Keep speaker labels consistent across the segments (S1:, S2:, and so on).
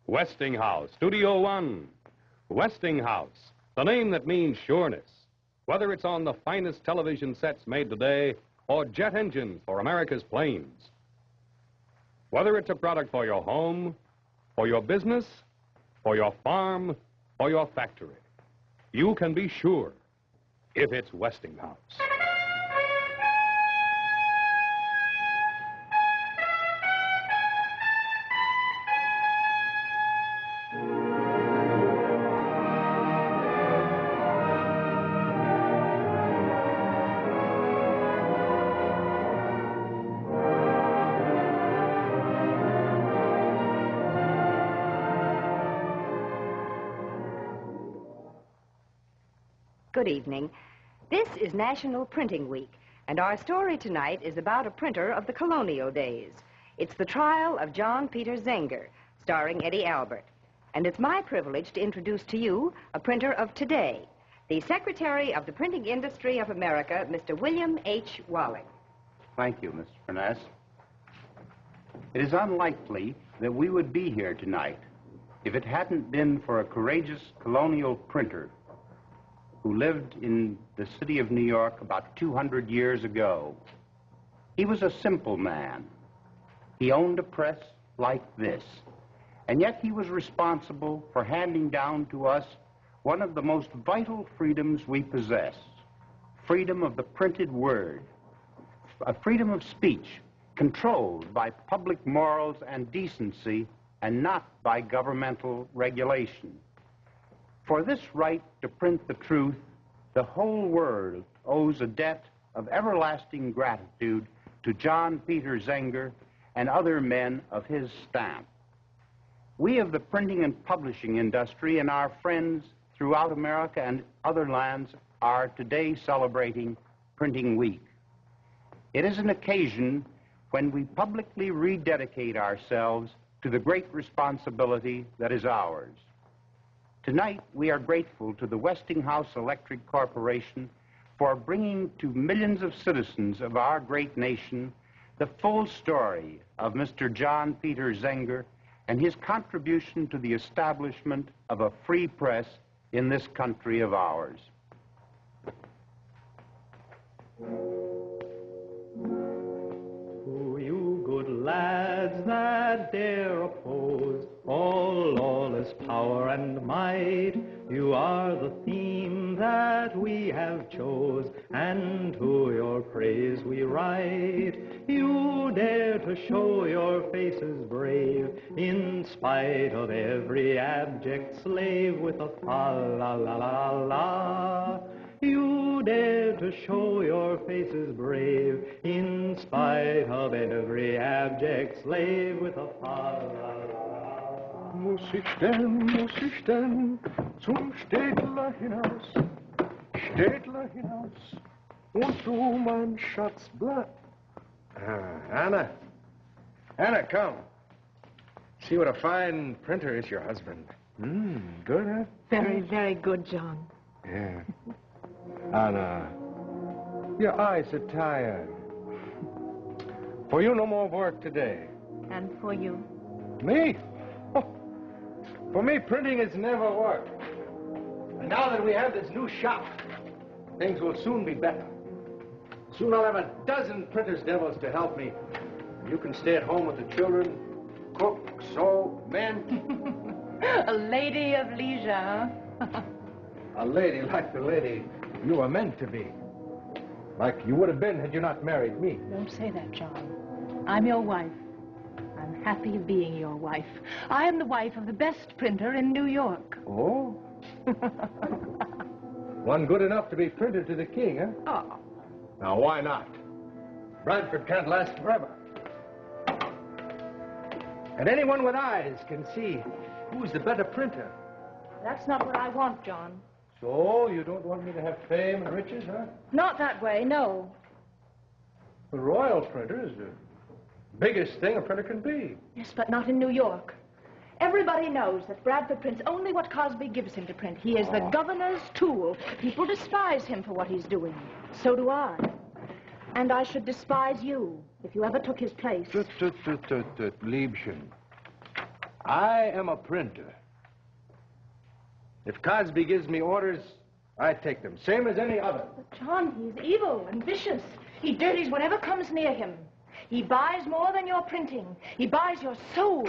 S1: Westinghouse, Studio One. Westinghouse, the name that means sureness. Whether it's on the finest television sets made today or jet engines for America's planes. Whether it's a product for your home, for your business, for your farm, or your factory, you can be sure if it's Westinghouse.
S2: Good evening. This is National Printing Week, and our story tonight is about a printer of the colonial days. It's the trial of John Peter Zenger, starring Eddie Albert. And it's my privilege to introduce to you a printer of today, the Secretary of the Printing Industry of America, Mr. William H. Walling.
S3: Thank you, Mr. Furness. It is unlikely that we would be here tonight if it hadn't been for a courageous colonial printer who lived in the city of New York about 200 years ago. He was a simple man. He owned a press like this, and yet he was responsible for handing down to us one of the most vital freedoms we possess, freedom of the printed word, a freedom of speech controlled by public morals and decency and not by governmental regulation. For this right to print the truth, the whole world owes a debt of everlasting gratitude to John Peter Zenger and other men of his stamp. We of the printing and publishing industry and our friends throughout America and other lands are today celebrating Printing Week. It is an occasion when we publicly rededicate ourselves to the great responsibility that is ours. Tonight, we are grateful to the Westinghouse Electric Corporation for bringing to millions of citizens of our great nation the full story of Mr. John Peter Zenger and his contribution to the establishment of a free press in this country of ours.
S4: Oh, you good lads that dare oppose all lawless power and might, you are the theme that we have chose, and to your praise we write. You dare to show your faces brave, in spite of every abject slave with a fa-la-la-la-la. You dare to show your faces brave, in spite of every abject slave with a fa-la-la-la.
S5: Muss ich denn zum Städtler hinaus, und du, mein Schatz, bleib.
S6: Anna, come. See what a fine printer is your husband.
S5: Good, huh?
S7: Very, very good, John.
S6: Yeah. Anna, your eyes are tired. For you, no more work today.
S7: And for you?
S6: Me? For me, printing has never worked. And now that we have this new shop, things will soon be better. Soon I'll have a dozen printers' devils to help me. You can stay at home with the children, cook, sew, mend.
S7: A lady of leisure, huh?
S6: A lady like the lady you were meant to be. Like you would have been had you not married me.
S7: Don't say that, John. I'm your wife. I'm happy being your wife. I am the wife of the best printer in New York.
S6: Oh? One good enough to be printed to the king, huh?
S7: Oh.
S6: Now, why not? Bradford can't last forever. And anyone with eyes can see who's the better printer.
S7: That's not what I want, John.
S6: So, you don't want me to have fame and riches, huh?
S7: Not that way, no.
S6: The royal printer is the biggest thing a printer can be.
S7: Yes, but not in New York. Everybody knows that Bradford prints only what Cosby gives him to print. He is the governor's tool. People despise him for what he's doing. So do I. And I should despise you if you ever took his place.
S6: Liebchen. I am a printer. If Cosby gives me orders, I take them, same as any other.
S7: But, John, he's evil and vicious. He dirties whatever comes near him. He buys more than your printing. He buys your soul.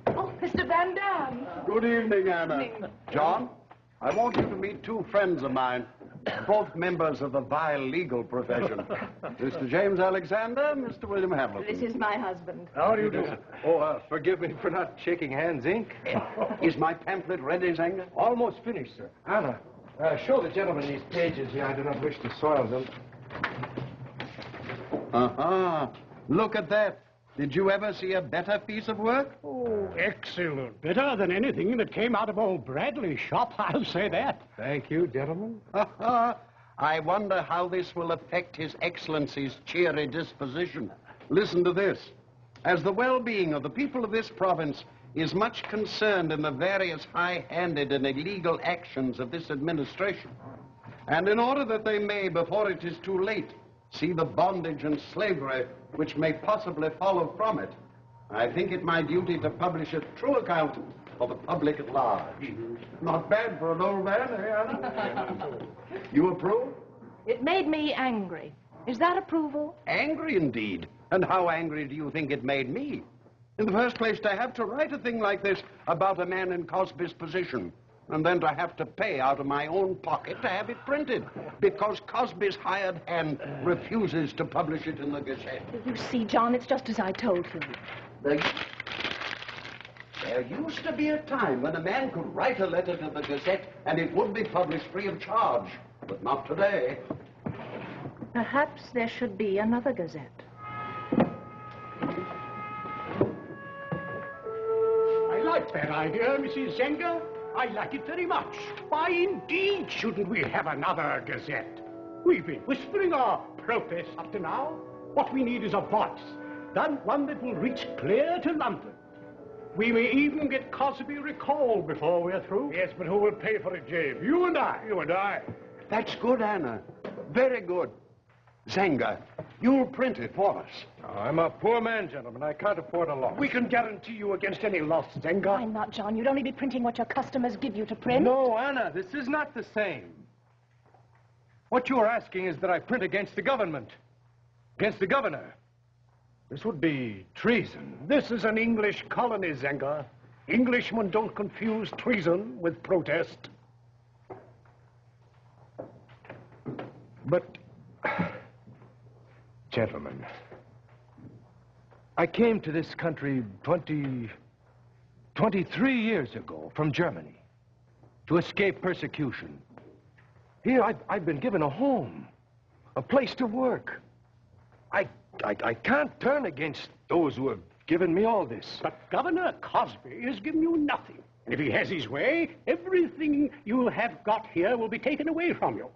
S7: Oh, Mr. Van Dam.
S8: Good evening, Anna. John, I want you to meet two friends of mine, both members of the vile legal profession. Mr. James Alexander, Mr. William Hamilton.
S2: This is my husband.
S6: How do you do? Oh, forgive me for not shaking hands, Ink.
S8: Is my pamphlet ready, Zenger?
S6: Almost finished, sir. Anna, show the gentleman these pages here. I do not wish to soil them.
S8: Uh-huh. Look at that. Did you ever see a better piece of work?
S5: Oh, excellent. Better than anything that came out of old Bradley's shop, I'll say that.
S6: Thank you, gentlemen.
S8: I wonder how this will affect His Excellency's cheery disposition. Listen to this. As the well-being of the people of this province is much concerned in the various high-handed and illegal actions of this administration, and in order that they may, before it is too late, see the bondage and slavery which may possibly follow from it, I think it my duty to publish a true account for the public at large. Not bad for an old man, eh, Anna? You approve?
S7: It made me angry. Is that approval?
S8: Angry indeed. And how angry do you think it made me? In the first place, to have to write a thing like this about a man in Cosby's position, and then to have to pay out of my own pocket to have it printed, because Cosby's hired hand refuses to publish it in the Gazette.
S7: You see, John, it's just as I told you.
S8: There used to be a time when a man could write a letter to the Gazette and it would be published free of charge, but not today.
S7: Perhaps there should be another Gazette.
S5: I like that idea, Mrs. Zenger. I like it very much. Why, indeed, shouldn't we have another Gazette? We've been whispering our protest up to now. What we need is a voice, one that will reach clear to London. We may even get Cosby recalled before we're through.
S6: Yes, but who will pay for it, James?
S5: You and I.
S6: You and I.
S8: That's good, Anna. Very good. Zenger, you'll print it for us.
S6: I'm a poor man, gentlemen. I can't afford a loss.
S5: We can guarantee you against any loss, Zenger.
S7: Why not, John? You'd only be printing what your customers give you to print.
S6: No, Anna, this is not the same. What you're asking is that I print against the government, against the governor. This would be treason.
S5: This is an English colony, Zenger. Englishmen don't confuse treason with protest.
S6: But, gentlemen, I came to this country 23 years ago from Germany to escape persecution. Here, I've been given a home, a place to work. I can't turn against those who have given me all this.
S5: But Governor Cosby has given you nothing. And if he has his way, everything you have got here will be taken away from you.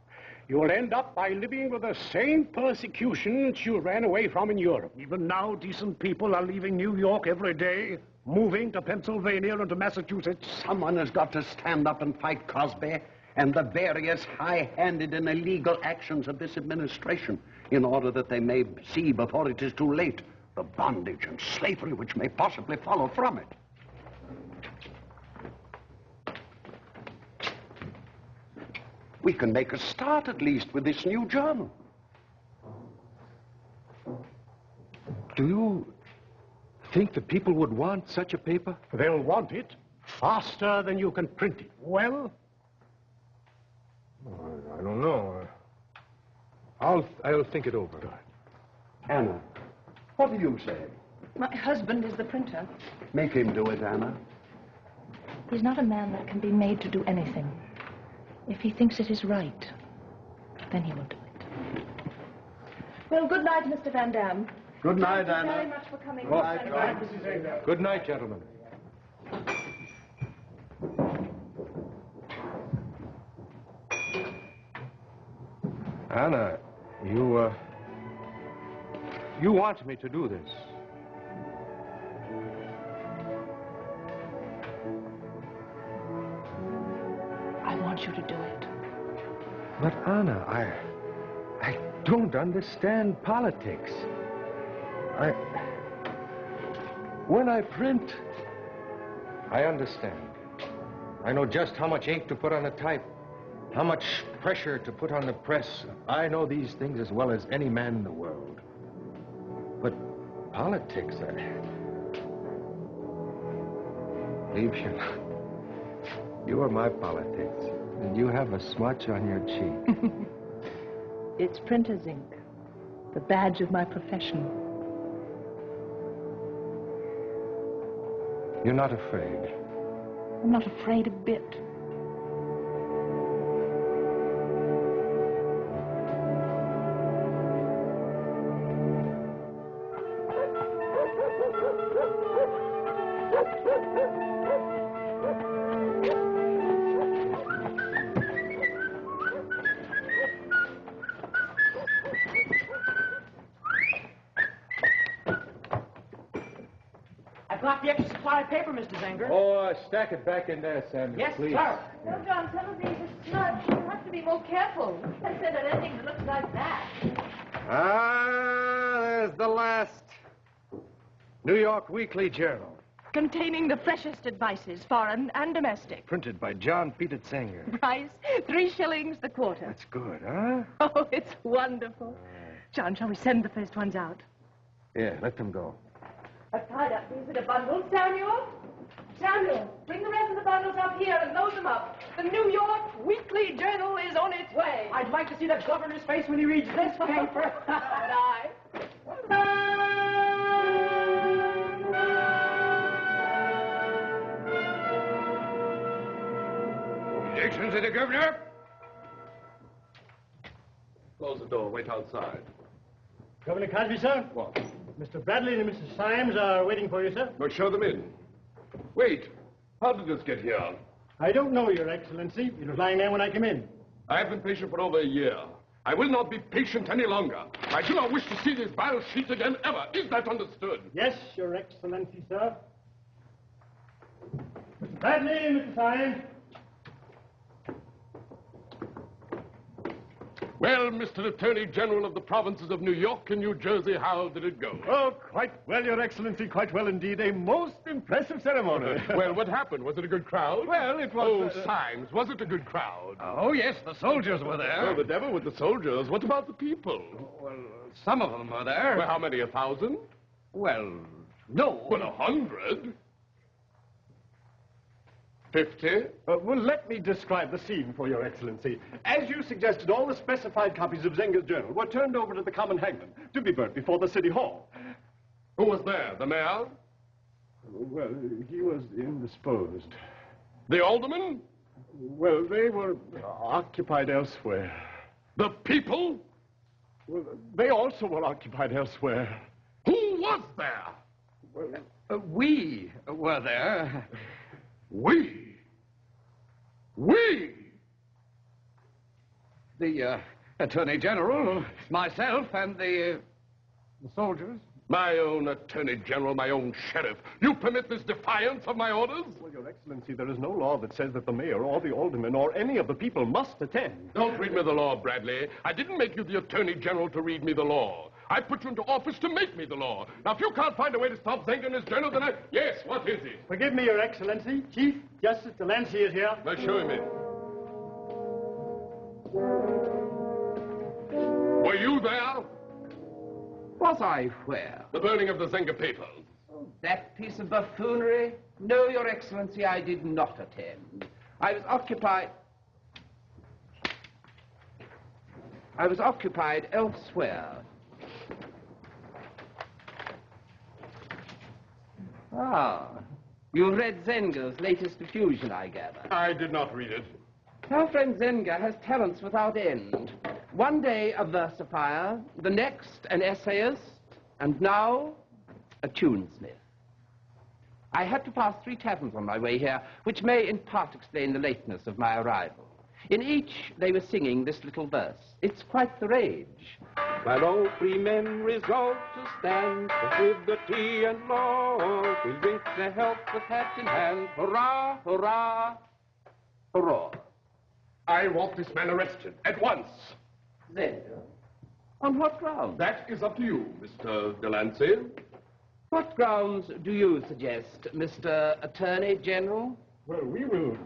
S5: You will end up by living with the same persecutions you ran away from in Europe. Even now, decent people are leaving New York every day, moving to Pennsylvania and to Massachusetts.
S8: Someone has got to stand up and fight Cosby and the various high-handed and illegal actions of this administration in order that they may see before it is too late the bondage and slavery which may possibly follow from it. We can make a start, at least, with this new journal.
S6: Do you think the people would want such a paper?
S5: They'll want it faster than you can print it. Well,
S6: I don't know. I'll think it over.
S8: Anna, what do you say?
S7: My husband is the printer.
S8: Make him do it, Anna.
S7: He's not a man that can be made to do anything. If he thinks it is right, then he will do it. Well, good night, Mr. Van Dam.
S8: Good night,
S7: Thank you
S8: Anna.
S7: very much for coming.
S8: Good night, John.
S6: Good night, gentlemen. Anna, you want me to do this?
S7: I want you to do it.
S6: But Anna, I don't understand politics. When I print, I understand. I know just how much ink to put on the type, how much pressure to put on the press. I know these things as well as any man in the world. But politics, Liebchen, you are my politics, and you have a smudge on your cheek.
S7: It's printer's ink, the badge of my profession.
S6: You're not afraid.
S7: I'm not afraid a bit.
S9: I've got the extra supply of paper, Mr. Zenger.
S6: Oh, stack it back in there, Samuel,
S9: Yes,
S6: please.
S9: sir.
S7: No, John, some of these are smudged. You have to be more careful. You can't send out anything that looks like that.
S6: Ah, there's the last New York Weekly Journal,
S7: Containing the freshest advices, foreign and domestic.
S6: printed by John Peter Zenger.
S7: Price, 3 shillings the quarter.
S6: That's good, huh?
S7: Oh, it's wonderful. John, shall we send the first ones out?
S6: Yeah, let them go.
S7: I've tied up these in a bundle. Samuel? Samuel, bring the rest of the bundles up here and load them up. The New York Weekly Journal is on its way.
S9: I'd like to see the governor's face when he reads this paper.
S7: And I.
S6: Excellency the Governor.
S1: Close the door. Wait outside.
S5: Governor Cosby, sir.
S1: What?
S5: Mr. Bradley and Mrs. Symes are waiting for you, sir.
S1: Well, show them in. Wait. How did this get here?
S5: I don't know, Your Excellency. It was lying there when I came in.
S1: I've been patient for over a year. I will not be patient any longer. I do not wish to see these vile sheets again ever. Is that understood?
S5: Yes, Your Excellency, sir. Mr. Bradley and Mrs. Symes.
S1: Well, Mr. Attorney General of the provinces of New York and New Jersey, how did it go?
S10: Oh, quite well, Your Excellency, quite well indeed. A most impressive ceremony.
S1: Well, what happened? Was it a good crowd?
S10: Well, it was...
S1: Oh, Symes, was it a good crowd?
S10: Oh, yes, the soldiers were there.
S1: Oh, the devil with the soldiers. What about the people?
S10: Well, some of them were there.
S1: Well, how many? 1,000?
S10: Well, no.
S1: Well, 100? 50?
S10: Well, let me describe the scene for Your Excellency. As you suggested, all the specified copies of Zenger's journal were turned over to the common hangman to be burnt before the city hall.
S1: Who was there? The mayor?
S10: Well, he was indisposed.
S1: The alderman?
S10: Well, they were occupied elsewhere.
S1: The people?
S10: Well, they also were occupied elsewhere.
S1: Who was there?
S10: Well, we were there.
S1: We?
S10: The Attorney General, myself, and the soldiers.
S1: My own Attorney General, my own sheriff. You permit this defiance of my orders?
S10: Well, Your Excellency, there is no law that says that the mayor or the alderman or any of the people must attend.
S1: Don't read me the law, Bradley. I didn't make you the Attorney General to read me the law. I put you into office to make me the law. Now, if you can't find a way to stop Zenger in his journal, then I... Yes, what is it?
S5: Forgive me, Your Excellency. Chief Justice Delancey is here.
S1: Now, show him in. Were you there?
S11: Was I where?
S1: The burning of the Zenger papers.
S11: Oh, that piece of buffoonery? No, Your Excellency, I did not attend. I was occupied elsewhere. Ah, you read Zenger's latest effusion, I gather.
S1: I did not read it.
S11: Our friend Zenger has talents without end. One day a versifier, the next an essayist, and now a tunesmith. I had to pass 3 taverns on my way here, which may in part explain the lateness of my arrival. In each, they were singing this little verse. It's quite the rage.
S12: While all free men resolve to stand for liberty and law, we'll drink their health with hat in hand. Hurrah, hurrah,
S11: Hurrah.
S1: I want this man arrested at once.
S11: Zenger? On what grounds?
S1: That is up to you, Mr. Delancey.
S11: What grounds do you suggest, Mr. Attorney General?
S10: Well, we will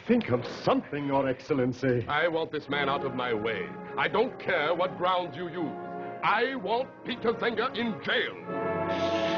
S10: think of something, Your Excellency.
S12: I want this man out of my way. I don't care what grounds you use. I want Peter Zenger in jail.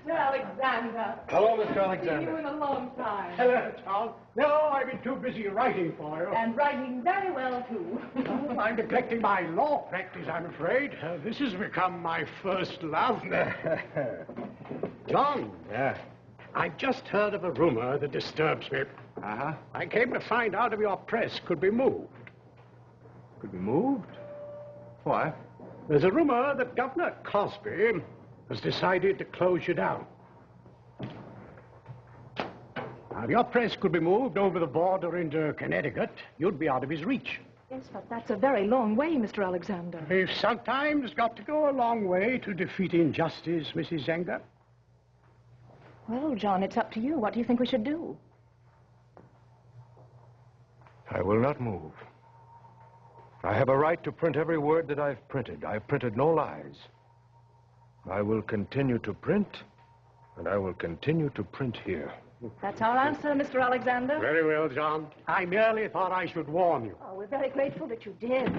S7: Alexander.
S6: Hello, Mr.
S7: Seen
S6: Alexander.
S7: you in a long time.
S5: Hello, Charles. No, I've been too busy writing for you.
S7: And writing very well, too.
S5: Oh, I'm neglecting my law practice, I'm afraid. This has become my first love. John.
S6: Yeah.
S5: I've just heard of a rumor that disturbs me.
S6: Uh-huh.
S5: I came to find out if your press could be moved.
S6: Could be moved? Why?
S5: There's a rumor that Governor Cosby has decided to close you down. Now, if your press could be moved over the border into Connecticut, you'd be out of his reach.
S7: Yes, but that's a very long way, Mr. Alexander.
S5: We've sometimes got to go a long way to defeat injustice, Mrs. Zenger.
S7: Well, John, it's up to you. What do you think we should do?
S6: I will not move. I have a right to print every word that I've printed. I've printed no lies. I will continue to print, and I will continue to print here.
S7: That's our answer, Mr. Alexander.
S5: Very well, John. I merely thought I should warn you.
S7: Oh, we're very grateful that you did.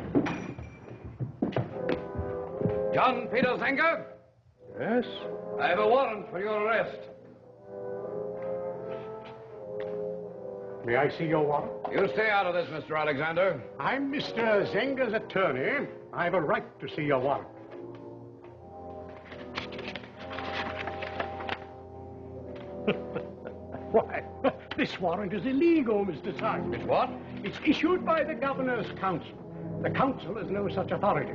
S1: John Peter Zenger,
S6: Yes?
S1: I have a warrant for your arrest.
S5: May I see your warrant?
S1: You stay out of this, Mr. Alexander.
S5: I'm Mr. Zenger's attorney. I have a right to see your warrant. Why, this warrant is illegal, Mr. Simon.
S1: It's what?
S5: It's issued by the Governor's Council. The Council has no such authority.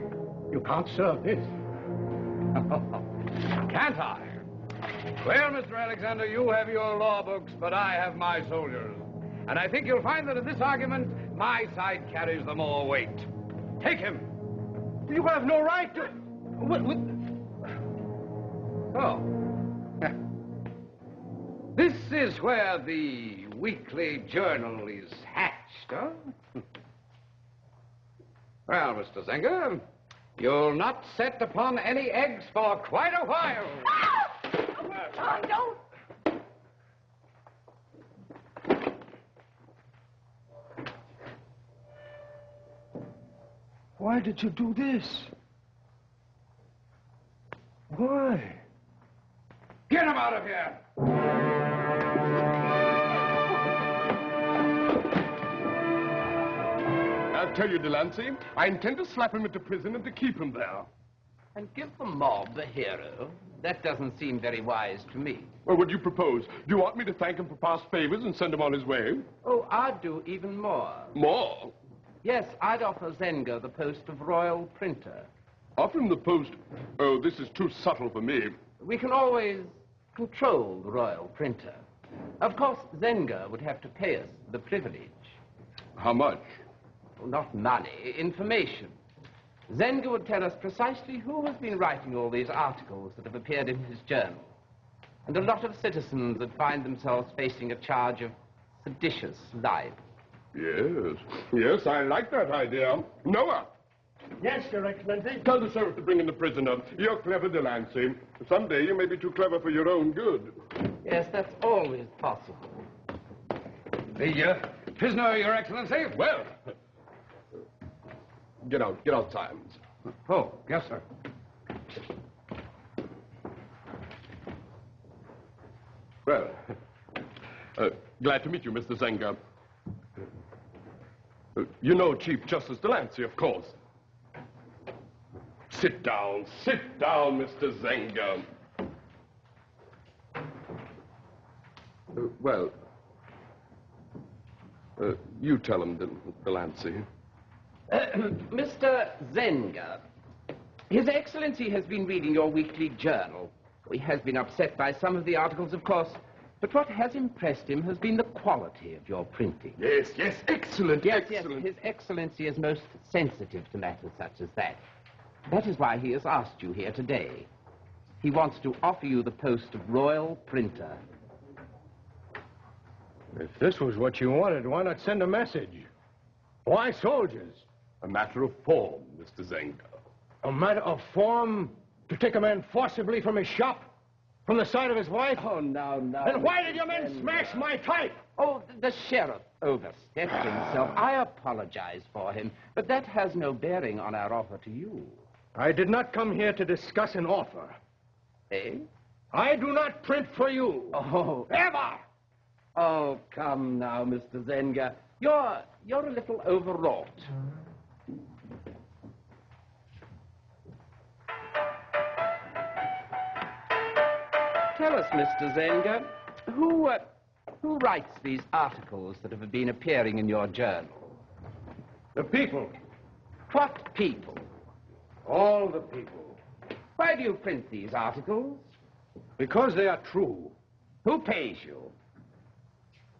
S5: You can't serve this.
S1: Can't I? Well, Mr. Alexander, you have your law books, but I have my soldiers. And I think you'll find that in this argument, my side carries the more weight. Take him.
S6: You have no right to...
S1: Oh. This is where the weekly journal is hatched, huh? Well, Mr. Zenger, you'll not set upon any eggs for quite a while.
S7: John, don't!
S6: Why did you do this? Why?
S1: Get him out of here!
S12: I'll tell you, Delancey, I intend to slap him into prison and to keep him there.
S11: And give the mob a hero? That doesn't seem very wise to me.
S12: Well, what do you propose? Do you want me to thank him for past favors and send him on his way?
S11: Oh, I'd do even more.
S12: More?
S11: Yes, I'd offer Zenger the post of royal printer.
S12: Offer him the post? Oh, this is too subtle for me.
S11: We can always control the royal printer. Of course, Zenger would have to pay us the privilege.
S12: How much?
S11: Well, not money, information. Zenger would tell us precisely who has been writing all these articles that have appeared in his journal. And a lot of citizens would find themselves facing a charge of seditious libel.
S12: Yes. Yes, I like that idea. Noah!
S5: Yes, Your Excellency.
S12: Tell the sheriff to bring in the prisoner. You're clever, Delancey. Someday you may be too clever for your own good.
S11: Yes, that's always possible.
S1: The prisoner, Your Excellency.
S12: Well, get out, Simons.
S1: Oh, yes, sir.
S12: Well, glad to meet you, Mr. Zenger. You know Chief Justice Delancey, of course. Sit down, Mr. Zenger. You tell him, Delancey.
S11: Mr. Zenger, His Excellency has been reading your weekly journal. He has been upset by some of the articles, of course. But what has impressed him has been the quality of your printing.
S10: Yes, yes, excellent,
S11: Yes,
S10: excellent.
S11: His Excellency is most sensitive to matters such as that. That is why he has asked you here today. He wants to offer you the post of Royal Printer.
S6: If this was what you wanted, why not send a message? Why soldiers?
S10: A matter of form, Mr. Zenger.
S6: A matter of form to take a man forcibly from his shop? From the side of his wife?
S11: Oh, no.
S6: Then why did your men smash my type?
S11: Oh, the sheriff overstepped himself. I apologize for him, but that has no bearing on our offer to you.
S6: I did not come here to discuss an offer.
S11: Eh?
S6: I do not print for you.
S11: Oh.
S6: Ever!
S11: Oh, come now, Mr. Zenger. You're a little overwrought. Tell us, Mr. Zenger, who writes these articles that have been appearing in your journal?
S6: The people.
S11: What people?
S6: All the people.
S11: Why do you print these articles?
S6: Because they are true.
S11: Who pays you?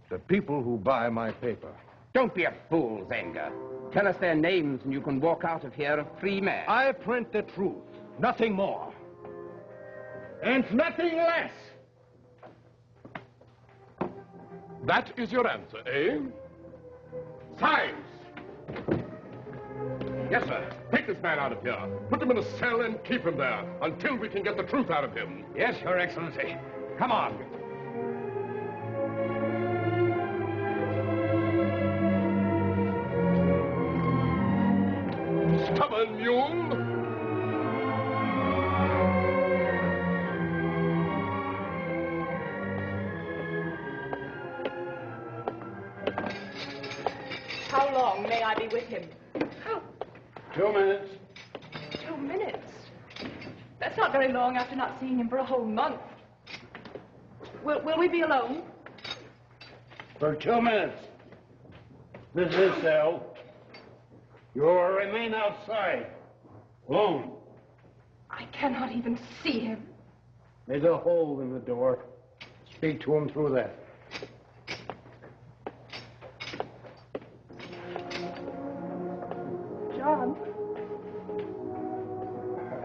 S6: The people who buy my paper.
S11: Don't be a fool, Zenger. Tell us their names and you can walk out of here a free man.
S6: I print the truth, nothing more. And nothing less.
S10: That is your answer, eh? Signs! Yes, sir. Take this man out of here. Put him in a cell and keep him there until we can get the truth out of him.
S6: Yes, Your Excellency. Come on.
S10: Stubborn mule!
S7: How long may I be with him?
S6: 2 minutes.
S7: 2 minutes? That's not very long after not seeing him for a whole month. Will we be alone?
S6: For 2 minutes. This is his cell. You will remain outside. Alone.
S7: I cannot even see him.
S6: There's a hole in the door. Speak to him through that.
S7: John.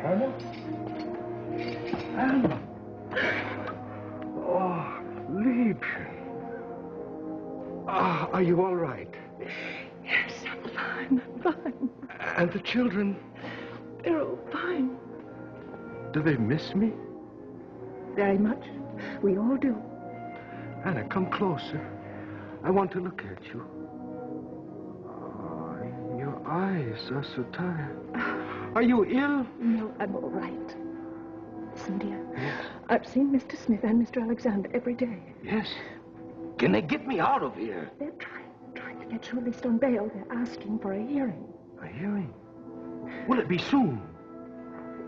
S6: Anna? Anna. Oh, Liebchen. Ah, are you all right?
S7: Yes, I'm fine.
S6: And the children?
S7: They're all fine.
S6: Do they miss me?
S7: Very much. We all do.
S6: Anna, come closer. I want to look at you. Oh, your eyes are so tired. Are you ill?
S7: No, I'm all right. Listen, dear.
S6: Yes.
S7: I've seen Mr. Smith and Mr. Alexander every day.
S6: Yes. Can they get me out of here?
S7: They're trying to get you released on bail. They're asking for a hearing.
S6: A hearing? Will it be soon?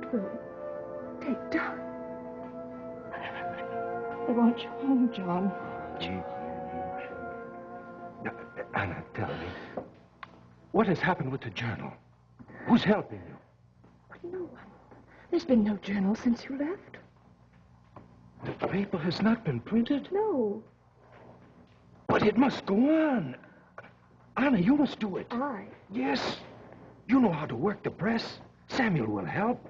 S7: It will take time. I want you home, John.
S6: Now, Anna, tell me. What has happened with the journal? Who's helping you?
S7: No one. There's been no journal since you left.
S6: The paper has not been printed?
S7: No.
S6: But it must go on. Anna, you must do it.
S7: I?
S6: Yes. You know how to work the press. Samuel will help.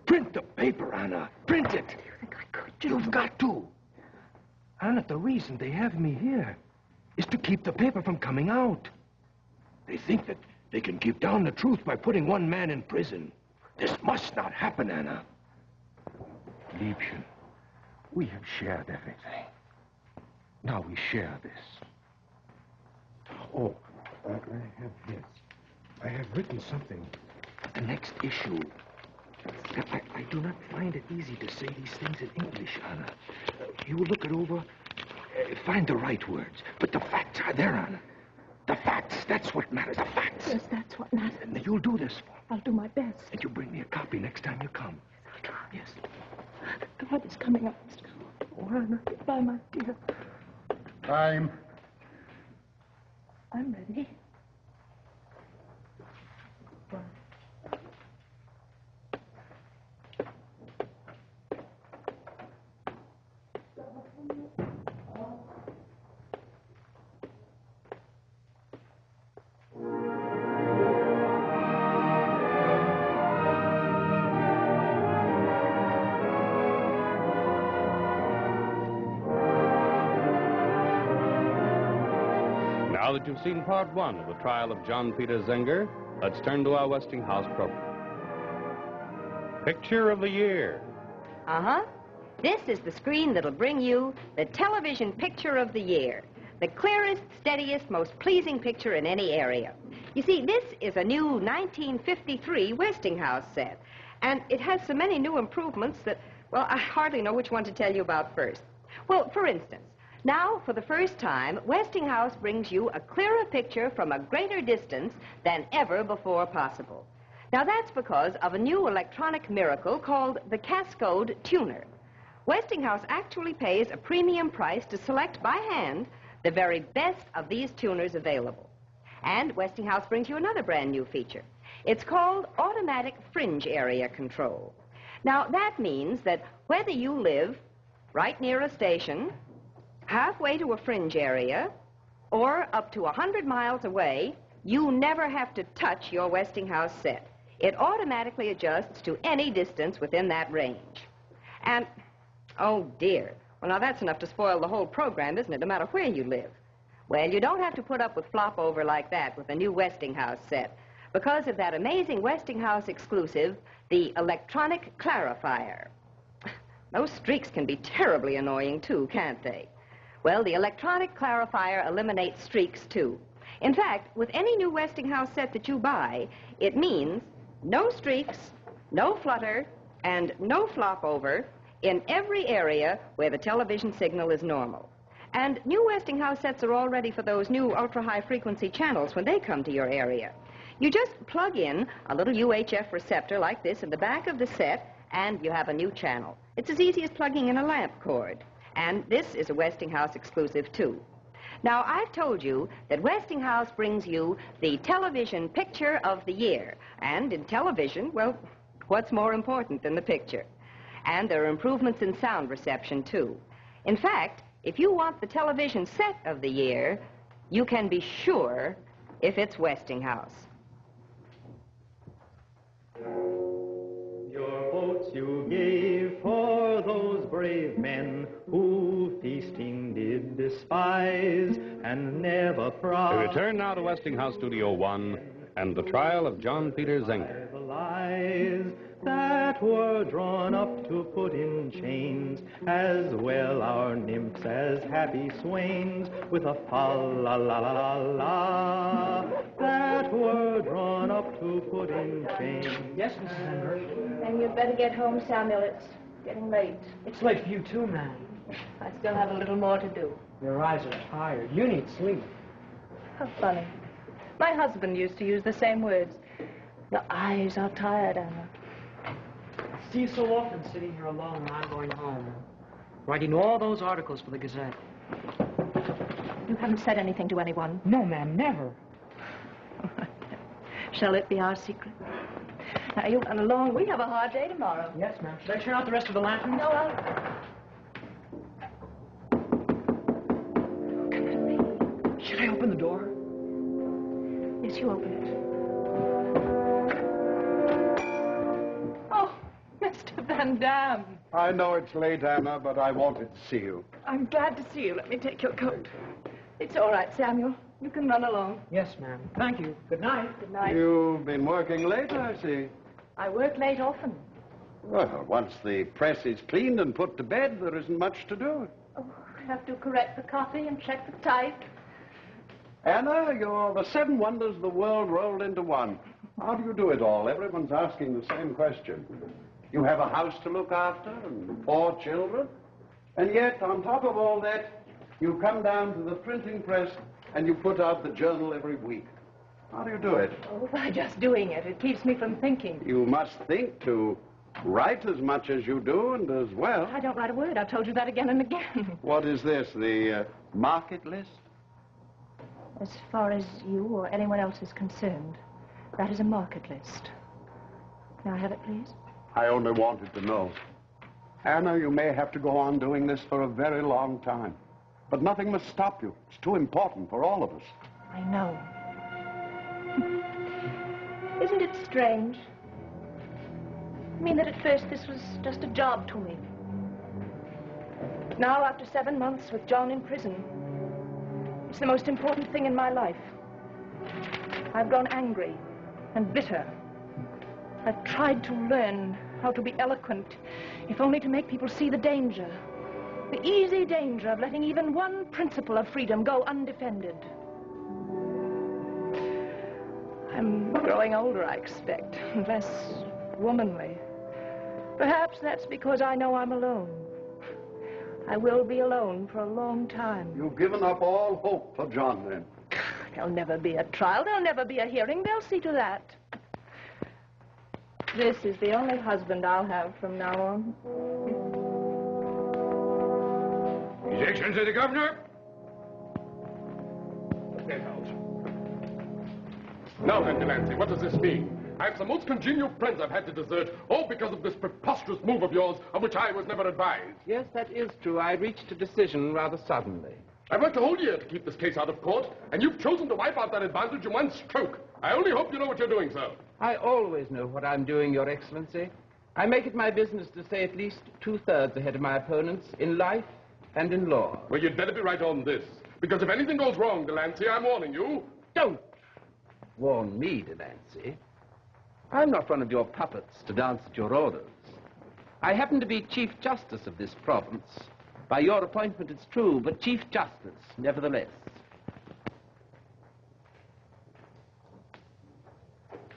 S6: Print the paper, Anna. Print it.
S7: Do you think I could, John?
S6: You've got to. Anna, the reason they have me here is to keep the paper from coming out. They think that they can keep down the truth by putting one man in prison. This must not happen, Anna. Liebchen, we have shared everything. Now we share this. Oh, I have this. I have written something. The next issue. I do not find it easy to say these things in English, Anna. You will look it over, find the right words. But the facts are there, Anna. The facts, that's what matters, the facts.
S7: Yes, that's what matters.
S6: And you'll do this for me.
S7: I'll do my best.
S6: And you bring me a copy next time you come.
S7: I'll try.
S6: Yes.
S7: God is coming up, Mr. Oh, Anna. Goodbye, my dear.
S6: I'm
S7: ready.
S1: Now that you've seen part one of the trial of John Peter Zenger, let's turn to our Westinghouse program. Picture of the year.
S2: Uh-huh. This is the screen that'll bring you the television picture of the year. The clearest, steadiest, most pleasing picture in any area. You see, this is a new 1953 Westinghouse set. And it has so many new improvements that, well, I hardly know which one to tell you about first. Well, for instance, now, for the first time, Westinghouse brings you a clearer picture from a greater distance than ever before possible. Now, that's because of a new electronic miracle called the Cascode Tuner. Westinghouse actually pays a premium price to select by hand the very best of these tuners available. And Westinghouse brings you another brand new feature. It's called automatic fringe area control. Now, that means that whether you live right near a station, halfway to a fringe area, or up to 100 miles away, you never have to touch your Westinghouse set. It automatically adjusts to any distance within that range. And, oh dear, well now that's enough to spoil the whole program, isn't it, no matter where you live? Well, you don't have to put up with flop over like that with the new Westinghouse set, because of that amazing Westinghouse exclusive, the electronic clarifier. Those streaks can be terribly annoying too, can't they? Well, the electronic clarifier eliminates streaks too. In fact, with any new Westinghouse set that you buy, it means no streaks, no flutter, and no flop over in every area where the television signal is normal. And new Westinghouse sets are all ready for those new ultra-high frequency channels when they come to your area. You just plug in a little UHF receptor like this in the back of the set, and you have a new channel. It's as easy as plugging in a lamp cord. And this is a Westinghouse exclusive, too. Now, I've told you that Westinghouse brings you the television picture of the year. And in television, well, what's more important than the picture? And there are improvements in sound reception, too. In fact, if you want the television set of the year, you can be sure if it's Westinghouse.
S4: Your votes you gave for those brave men who feasting did despise and never proud.
S1: We return now to Westinghouse Studio One and the trial of John Peter Zenger.
S4: The lies that were drawn up to put in chains, as well our nymphs as happy swains, with a fa-la-la-la-la, that were drawn up to put in chains.
S9: Yes, Mrs. Zenger.
S7: And you'd better get home, Samuel. It's getting late.
S9: It's late for you too, ma'am.
S7: I still have a little more to do.
S9: Your eyes are tired. You need sleep.
S7: How funny. My husband used to use the same words. Your eyes are tired, Anna.
S9: I see you so often sitting here alone when I'm going home, writing all those articles for the Gazette.
S7: You haven't said anything to anyone?
S9: No, ma'am, never.
S7: Shall it be our secret? Now, you run along. We have a hard day tomorrow.
S9: Yes, ma'am. Should I turn out the rest of the lanterns?
S7: No, I'll...
S9: Should I open the door?
S7: Yes, you open it. Oh, Mr. Van Damme.
S8: I know it's late, Anna, but I wanted to see you.
S7: I'm glad to see you. Let me take your coat. It's all right, Samuel. You can run along.
S9: Yes, ma'am. Thank you. Good night.
S7: Good night.
S8: You've been working late, I see.
S7: I work late often.
S8: Well, once the press is cleaned and put to bed, there isn't much to do.
S7: Oh, I have to correct the copy and check the type.
S8: Anna, you're the 7 wonders of the world rolled into one. How do you do it all? Everyone's asking the same question. You have a house to look after and 4 children, and yet, on top of all that, you come down to the printing press and you put out the journal every week. How do you do it?
S7: Oh, by just doing it. It keeps me from thinking.
S8: You must think to write as much as you do and as well.
S7: I don't write a word. I've told you that again and again.
S8: What is this, the market list?
S7: As far as you or anyone else is concerned, that is a market list. Can I have it, please?
S8: I only wanted to know. Anna, you may have to go on doing this for a very long time. But nothing must stop you. It's too important for all of us.
S7: I know. Isn't it strange? I mean that at first this was just a job to me. But now, after 7 months with John in prison, It's the most important thing in my life. I've grown angry and bitter. I've tried to learn how to be eloquent, if only to make people see the danger. The easy danger of letting even one principle of freedom go undefended. I'm growing older, I expect, and less womanly. Perhaps that's because I know I'm alone. I will be alone for a long time.
S8: You've given up all hope for John, then?
S7: There'll never be a trial. There'll never be a hearing. They'll see to that. This is the only husband I'll have from now on.
S13: His Excellency the Governor.
S10: Now then, Delancey, what does this mean? I have some most congenial friends I've had to desert, all because of this preposterous move of yours, of which I was never advised.
S11: Yes, that is true. I reached a decision rather suddenly.
S10: I've worked a whole year to keep this case out of court, and you've chosen to wipe out that advantage in one stroke. I only hope you know what you're doing, sir.
S11: I always know what I'm doing, Your Excellency. I make it my business to stay at least 2/3 ahead of my opponents in life and in law.
S10: Well, you'd better be right on this, because if anything goes wrong, Delancey, I'm warning you.
S11: Don't warn me, Delancey. I'm not one of your puppets to dance at your orders. I happen to be Chief Justice of this province. By your appointment, it's true, but Chief Justice, nevertheless.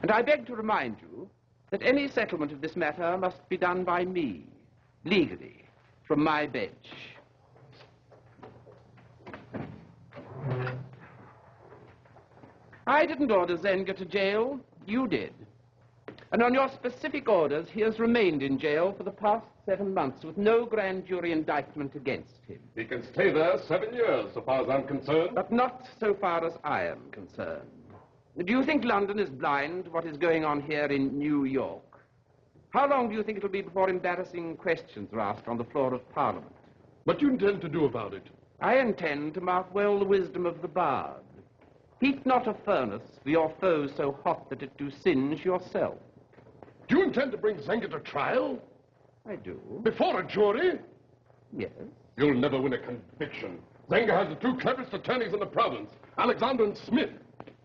S11: And I beg to remind you that any settlement of this matter must be done by me, legally, from my bench. I didn't order Zenger to jail. You did. And on your specific orders, he has remained in jail for the past 7 months with no grand jury indictment against him.
S10: He can stay there 7 years, so far as I'm concerned.
S11: But not so far as I am concerned. Do you think London is blind to what is going on here in New York? How long do you think it'll be before embarrassing questions are asked on the floor of Parliament?
S10: What do you intend to do about it?
S11: I intend to mark well the wisdom of the bard. Heat not a furnace for your foe so hot that it do singe yourself.
S10: Do you intend to bring Zenger to trial?
S11: I do.
S10: Before a jury?
S11: Yes.
S10: You'll never win a conviction. Zenger has the two cleverest attorneys in the province, Alexander and Smith.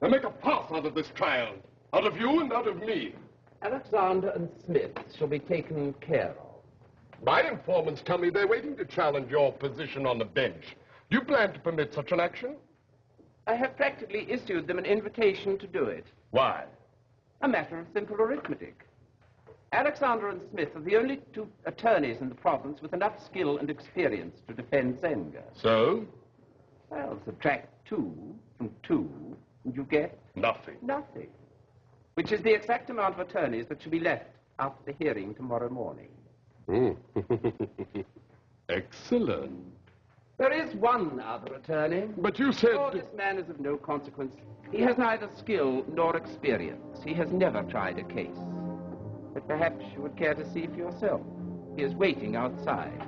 S10: They'll make a farce out of this trial. Out of you and out of me.
S11: Alexander and Smith shall be taken care of.
S10: My informants tell me they're waiting to challenge your position on the bench. Do you plan to permit such an action?
S11: I have practically issued them an invitation to do it.
S10: Why?
S11: A matter of simple arithmetic. Alexander and Smith are the only two attorneys in the province with enough skill and experience to defend Zenger.
S10: So?
S11: Well, subtract 2 from 2, and you get?
S10: Nothing.
S11: Nothing. Which is the exact amount of attorneys that should be left after the hearing tomorrow morning.
S10: Excellent.
S11: There is one other attorney.
S10: But you said...
S11: Oh, this man is of no consequence. He has neither skill nor experience. He has never tried a case. But perhaps you would care to see for yourself. He is waiting outside.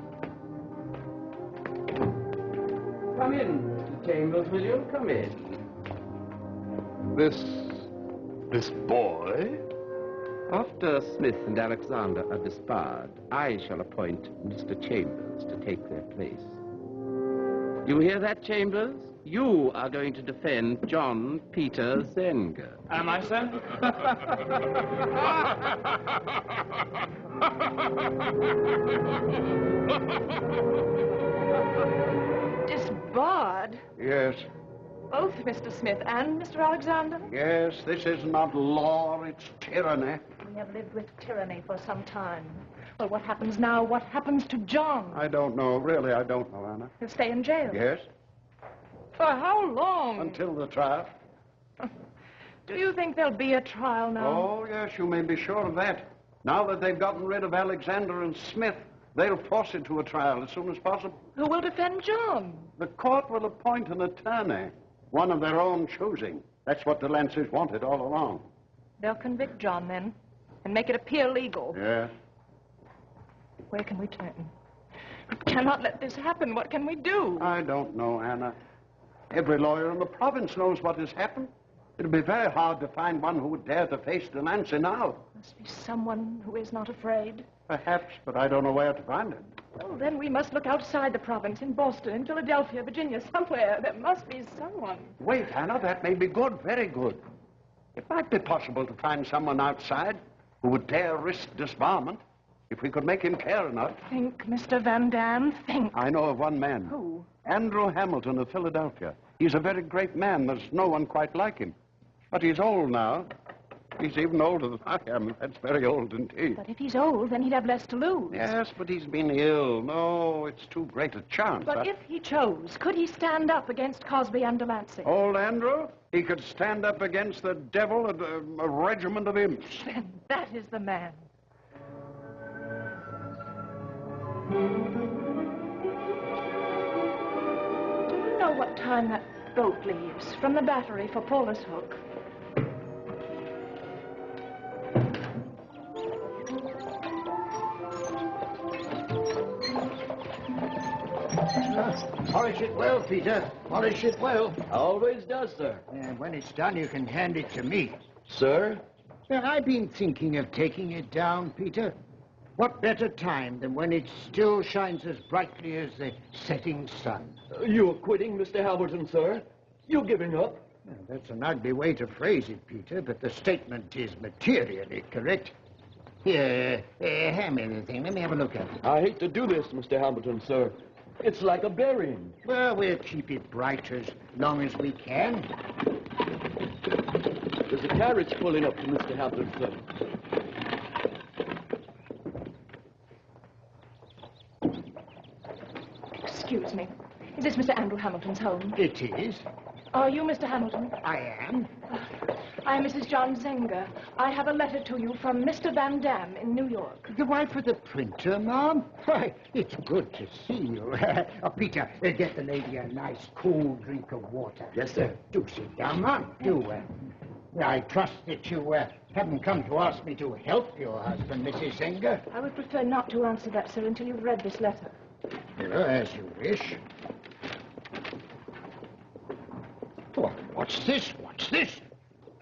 S11: Come in, Mr. Chambers, will you? Come in.
S10: This boy?
S11: After Smith and Alexander are disbarred, I shall appoint Mr. Chambers to take their place. You hear that, Chambers? You are going to defend John Peter Zenger.
S9: Am I, sir?
S7: Disbarred?
S8: Yes.
S7: Both Mr. Smith and Mr. Alexander?
S8: Yes, this is not law, it's tyranny.
S7: We have lived with tyranny for some time. Well, what happens now? What happens to John?
S8: I don't know. Really, I don't know, Anna.
S7: He'll stay in jail?
S8: Yes.
S7: For how long?
S8: Until the trial.
S7: Do you think there'll be a trial now?
S8: Oh, yes, you may be sure of that. Now that they've gotten rid of Alexander and Smith, they'll force it to a trial as soon as possible.
S7: Who will defend John?
S8: The court will appoint an attorney, one of their own choosing. That's what the Lancers wanted all along.
S7: They'll convict John, then, and make it appear legal.
S8: Yes.
S7: Where can we turn? We cannot let this happen. What can we do?
S8: I don't know, Anna. Every lawyer in the province knows what has happened. It'll be very hard to find one who would dare to face the Nancy now.
S7: Must be someone who is not afraid.
S8: Perhaps, but I don't know where to find it.
S7: Oh, then we must look outside the province, in Boston, in Philadelphia, Virginia, somewhere. There must be someone.
S8: Wait, Hannah, that may be good, very good. It might be possible to find someone outside who would dare risk disbarment if we could make him care enough.
S7: Think, Mr. Van Dam, think.
S8: I know of one man.
S7: Who?
S8: Andrew Hamilton of Philadelphia. He's a very great man. There's no one quite like him. But he's old now. He's even older than I am. That's very old indeed.
S7: But if he's old, then he'd have less to lose.
S8: Yes, but he's been ill. No, it's too great a chance.
S7: But if he chose, could he stand up against Cosby and Delancey?
S8: Old Andrew? He could stand up against the devil and a regiment of imps.
S7: Then that is the man. Do you know what time that boat leaves from the battery for Paulus Hook?
S5: Polish it well, Peter. Polish it well.
S14: Always does, sir.
S5: And when it's done, you can hand it to me.
S14: Sir?
S5: I've been thinking of taking it down, Peter. What better time than when it still shines as brightly as the setting sun?
S14: You're quitting, Mr. Hamilton, sir? You're giving up?
S5: Well, that's an ugly way to phrase it, Peter, but the statement is materially correct. Here, hand me the thing. Let me have a look at it.
S14: I hate to do this, Mr. Hamilton, sir. It's like a burying.
S5: Well, we'll keep it bright as long as we can.
S14: There's a carriage pulling up to Mr. Hamilton, sir.
S7: Excuse me. Is this Mr. Andrew Hamilton's home?
S5: It is.
S7: Are you Mr. Hamilton?
S5: I am.
S7: I am Mrs. John Zenger. I have a letter to you from Mr. Van Dam in New York.
S5: The wife of the printer, Mom? Why, it's good to see you. Peter, get the lady a nice cool drink of water.
S14: Yes, sir.
S5: Do sit down, Mom. Do. I trust that you haven't come to ask me to help your husband, Mrs. Zenger.
S7: I would prefer not to answer that, sir, until you've read this letter.
S5: As you wish. What's this? What's this?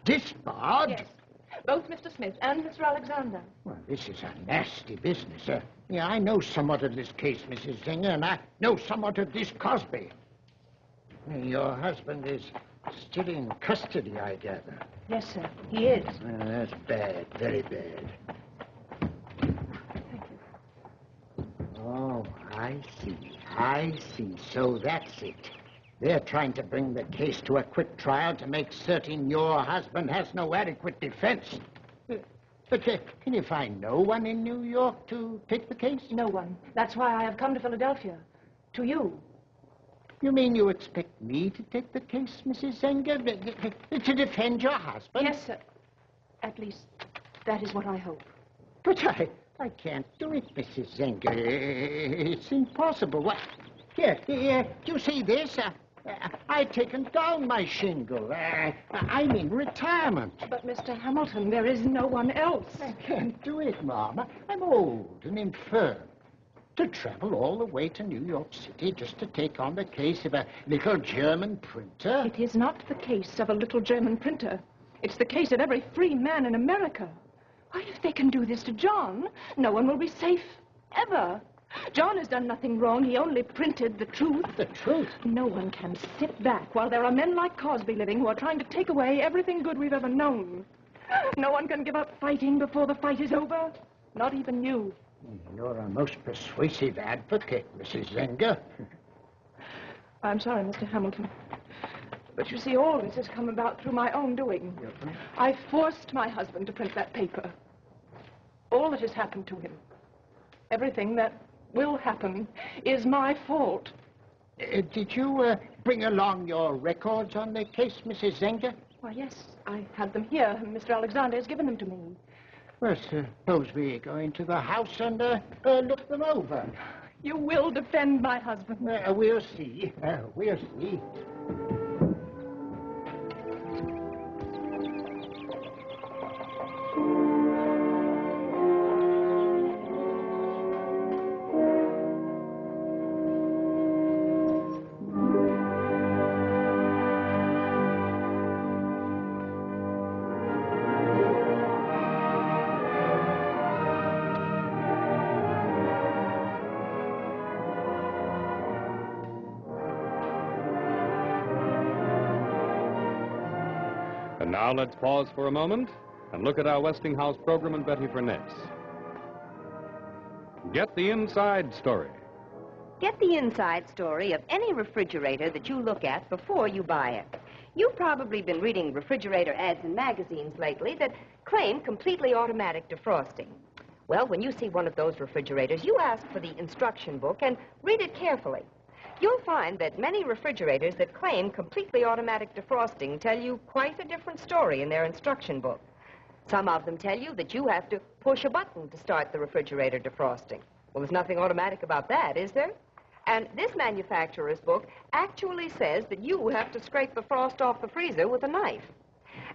S5: Disbarred?
S7: Yes. Both Mr. Smith and Mr. Alexander.
S5: Well, this is a nasty business. Yeah, I know somewhat of this case, Mrs. Zenger, and I know somewhat of this Cosby. Your husband is still in custody, I gather.
S7: Yes, sir. He is.
S5: Well, that's bad. Very bad.
S7: Thank you.
S5: Oh, I see. So that's it. They're trying to bring the case to a quick trial to make certain your husband has no adequate defense. But can you find no one in New York to take the case?
S7: No one. That's why I have come to Philadelphia. To you.
S5: You mean you expect me to take the case, Mrs. Zenger? To defend your husband?
S7: Yes, sir. At least, that is what I hope.
S5: But I can't do it, Mrs. Zenger. It's impossible. What? Here, do you see this? I've taken down my shingle. I'm in retirement.
S7: But, Mr. Hamilton, there is no one else.
S5: I can't do it, Mama. I'm old and infirm. To travel all the way to New York City just to take on the case of a little German printer?
S7: It is not the case of a little German printer. It's the case of every free man in America. Why, if they can do this to John, no one will be safe, ever. John has done nothing wrong. He only printed the truth.
S5: The truth?
S7: No one can sit back while there are men like Cosby living who are trying to take away everything good we've ever known. No one can give up fighting before the fight is over. Not even you.
S5: You're a most persuasive advocate, Mrs. Zenger.
S7: I'm sorry, Mr. Hamilton. But you see, all this has come about through my own doing. I forced my husband to print that paper. All that has happened to him, everything that will happen, is my fault.
S5: Did you bring along your records on the case, Mrs. Zenger?
S7: Why, yes, I had them here, and Mr. Alexander has given them to me.
S5: Well, suppose we go into the house and look them over.
S7: You will defend my husband.
S5: We'll see. We'll see.
S1: Now let's pause for a moment and look at our Westinghouse program and Betty Furness. Get the inside story.
S2: Get the inside story of any refrigerator that you look at before you buy it. You've probably been reading refrigerator ads in magazines lately that claim completely automatic defrosting. Well, when you see one of those refrigerators, you ask for the instruction book and read it carefully. You'll find that many refrigerators that claim completely automatic defrosting tell you quite a different story in their instruction book. Some of them tell you that you have to push a button to start the refrigerator defrosting. Well, there's nothing automatic about that, is there? And this manufacturer's book actually says that you have to scrape the frost off the freezer with a knife.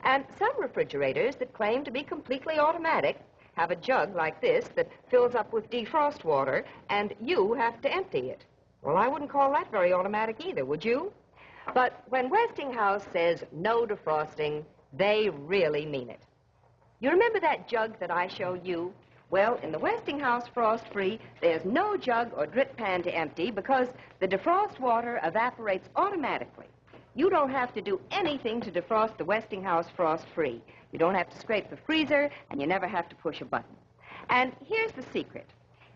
S2: And some refrigerators that claim to be completely automatic have a jug like this that fills up with defrost water, and you have to empty it. Well, I wouldn't call that very automatic either, would you? But when Westinghouse says no defrosting, they really mean it. You remember that jug that I showed you? Well, in the Westinghouse Frost-Free, there's no jug or drip pan to empty because the defrost water evaporates automatically. You don't have to do anything to defrost the Westinghouse Frost-Free. You don't have to scrape the freezer, and you never have to push a button. And here's the secret.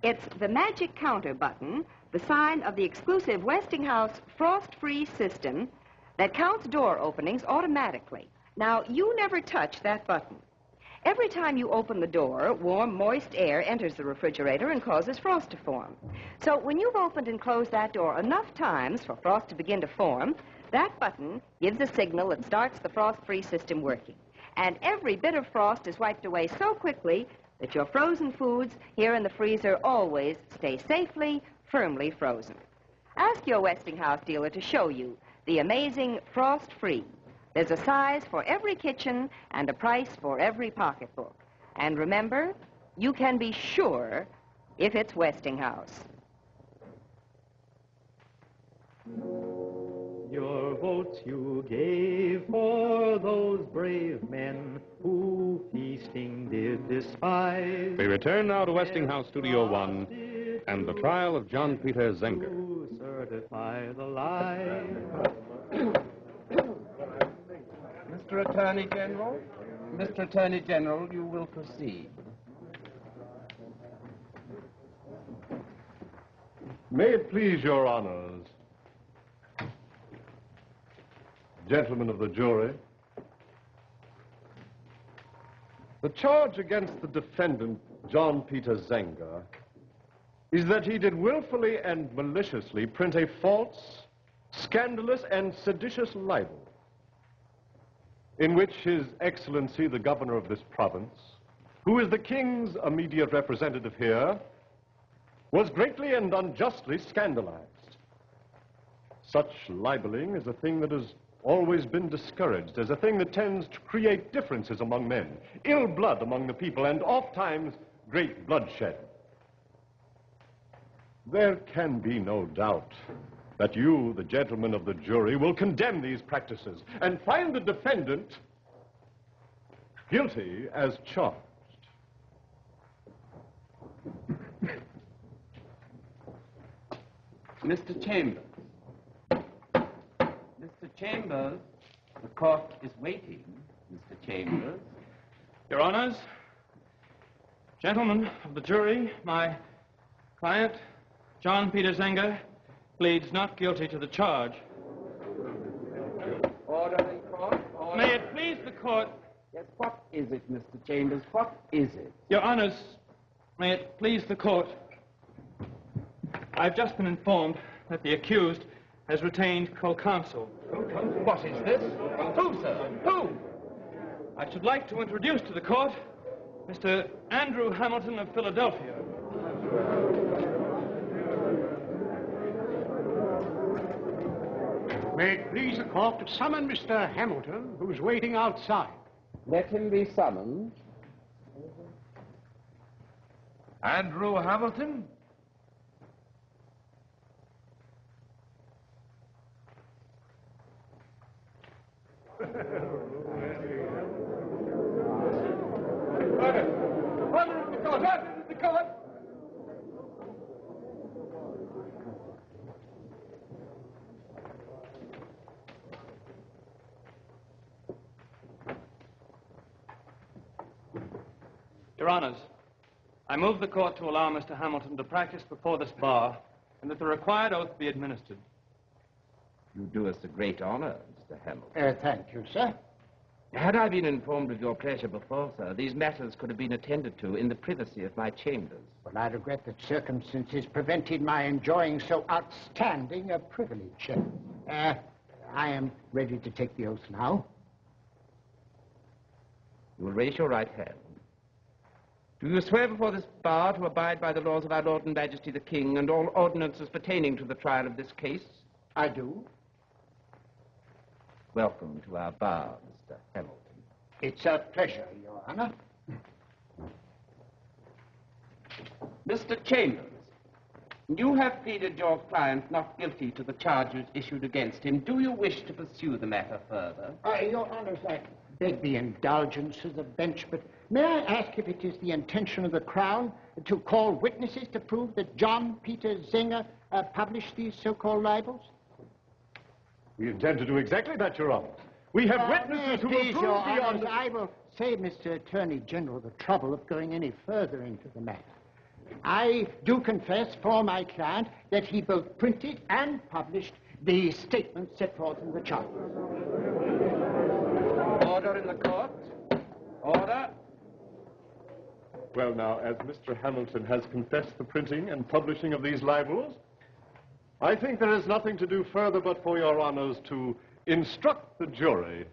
S2: It's the magic counter button, the sign of the exclusive Westinghouse Frost-Free system that counts door openings automatically. Now, you never touch that button. Every time you open the door, warm, moist air enters the refrigerator and causes frost to form. So when you've opened and closed that door enough times for frost to begin to form, that button gives a signal that starts the frost-free system working. And every bit of frost is wiped away so quickly that your frozen foods here in the freezer always stay safely, firmly frozen. Ask your Westinghouse dealer to show you the amazing Frost-Free. There's a size for every kitchen and a price for every pocketbook. And remember, you can be sure if it's Westinghouse.
S4: Your votes you gave for those brave men who feasting did despise.
S1: We return now to Westinghouse Studio One and the trial of John Peter Zenger.
S4: To certify the lie.
S11: Mr. Attorney General, you will proceed.
S15: May it please your honors, gentlemen of the jury, the charge against the defendant, John Peter Zenger, is that he did willfully and maliciously print a false, scandalous, and seditious libel in which His Excellency, the governor of this province, who is the king's immediate representative here, was greatly and unjustly scandalized. Such libeling is a thing that has always been discouraged, as a thing that tends to create differences among men, ill blood among the people, and oft-times great bloodshed. There can be no doubt that you, the gentlemen of the jury, will condemn these practices and find the defendant guilty as charged.
S11: Mr. Chambers. Mr. Chambers, the court is waiting, Mr. Chambers.
S9: Your Honors, gentlemen of the jury, my client, John Peter Zenger, pleads not guilty to the charge.
S11: Order in court. Order.
S9: May it please the court.
S11: Yes, what is it, Mr. Chambers? What is it?
S9: Your Honors, may it please the court. I've just been informed that the accused has retained co-counsel.
S11: What is this? Who, sir? Who?
S9: I should like to introduce to the court Mr. Andrew Hamilton of Philadelphia.
S5: May it please the court to summon Mr. Hamilton, who's waiting outside.
S11: Let him be summoned.
S6: Andrew Hamilton?
S16: Your Honors, I move the court to allow Mr. Hamilton to practice before this bar and that the required oath be administered.
S11: You do us a great honor, Mr. Hamilton.
S5: Thank you, sir.
S11: Had I been informed of your pleasure before, sir, these matters could have been attended to in the privacy of my chambers.
S5: Well, I regret that circumstances prevented my enjoying so outstanding a privilege. I am ready to take the oath now.
S11: You will raise your right hand. Do you swear before this bar to abide by the laws of our Lord and Majesty the King and all ordinances pertaining to the trial of this case?
S5: I do.
S11: Welcome to our bar, Mr. Hamilton.
S5: It's a pleasure, Your Honor.
S11: Mr. Chambers, you have pleaded your client not guilty to the charges issued against him. Do you wish to pursue the matter further?
S5: Your Honors, I beg the indulgence of the bench, but may I ask if it is the intention of the Crown to call witnesses to prove that John Peter Zenger published these so-called libels?
S15: We intend to do exactly that, Your Honor. We have witnesses who will
S5: Please,
S15: prove
S5: Your Honors,
S15: beyond...
S5: I will save Mr. Attorney General the trouble of going any further into the matter. I do confess for my client that he both printed and published the statements set forth in the charges.
S11: Order in the court. Order.
S15: Well, now, as Mr. Hamilton has confessed the printing and publishing of these libels, I think there is nothing to do further but for Your Honors to instruct the jury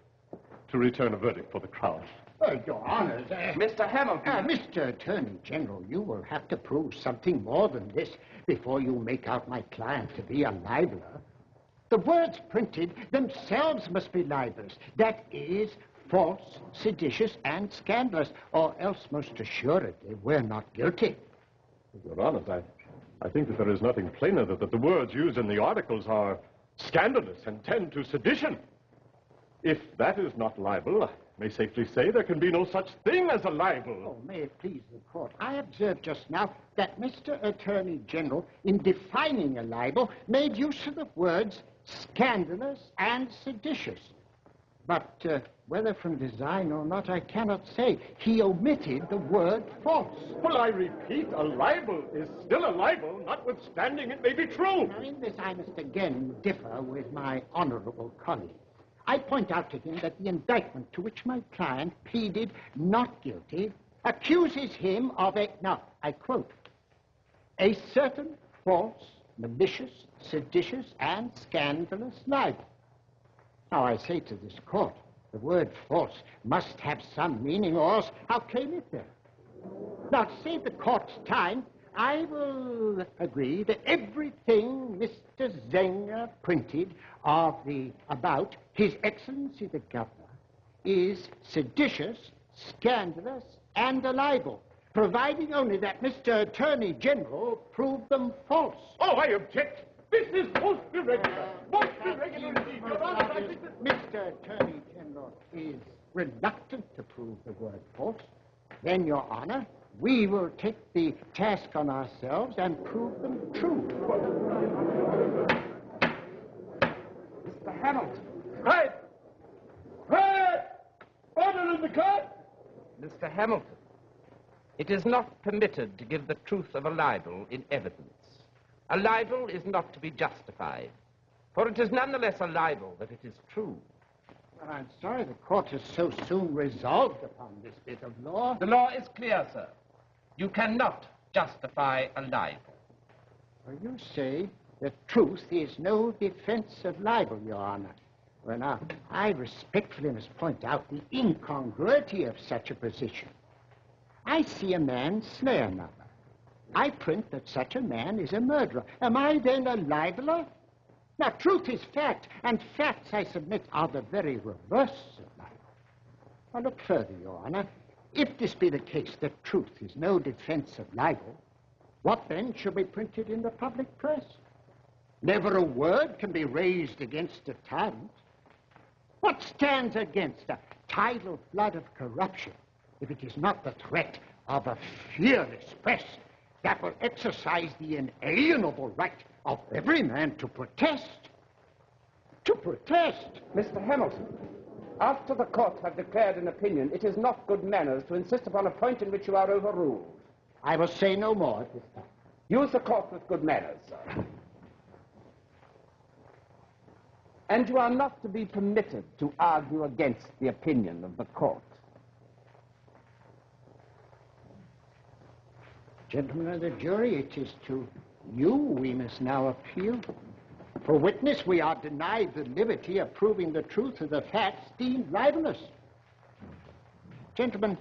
S15: to return a verdict for the Crown.
S5: Your Honors...
S11: Mr. Hamilton...
S5: Mr. Attorney General, you will have to prove something more than this before you make out my client to be a libeler. The words printed themselves must be libels. That is, false, seditious, and scandalous, or else most assuredly we're not guilty.
S15: Your Honors, I think that there is nothing plainer than that the words used in the articles are scandalous and tend to sedition. If that is not libel, I may safely say there can be no such thing as a libel.
S5: Oh, may it please the court. I observed just now that Mr. Attorney General, in defining a libel, made use of the words scandalous and seditious. But whether from design or not, I cannot say. He omitted the word false.
S15: Well, I repeat, a libel is still a libel, notwithstanding it may be true.
S5: Now, in this I must again differ with my honorable colleague. I point out to him that the indictment to which my client pleaded not guilty accuses him of a, now, I quote, a certain false, malicious, seditious, and scandalous libel. Now, I say to this court, the word false must have some meaning, or else how came it there? Now, to save the court's time, I will agree that everything Mr. Zenger printed about His Excellency the Governor is seditious, scandalous, and a libel, providing only that Mr. Attorney General prove them false.
S15: Oh, I object. This is most irregular. Most irregular indeed. Your Honor, I think that...
S5: Mr. Attorney General is reluctant to prove the word false. Then, Your Honor, we will take the task on ourselves and prove them true.
S11: Mr. Hamilton.
S15: Right! Right! Order in the court!
S11: Mr. Hamilton, it is not permitted to give the truth of a libel in evidence. A libel is not to be justified, for it is nonetheless a libel that it is true.
S5: Well, I'm sorry the court has so soon resolved upon this bit of law.
S11: The law is clear, sir. You cannot justify a libel.
S5: Well, you say that truth is no defense of libel, Your Honor. Well, now, I respectfully must point out the incongruity of such a position. I see a man slay another. I print that such a man is a murderer. Am I then a libeler? Now, truth is fact, and facts, I submit, are the very reverse of libel. Now, look further, Your Honor. If this be the case that truth is no defense of libel, what then should be printed in the public press? Never a word can be raised against a tyrant. What stands against a tidal flood of corruption if it is not the threat of a fearless press that will exercise the inalienable right of every man to protest? To protest!
S11: Mr. Hamilton, After the court have declared an opinion, it is not good manners to insist upon a point in which you are overruled.
S5: I will say no more at this time.
S11: Use the court with good manners, sir. And you are not to be permitted to argue against the opinion of the court.
S5: Gentlemen of the jury, it is to you we must now appeal. For witness, we are denied the liberty of proving the truth of the facts deemed libelous. Gentlemen,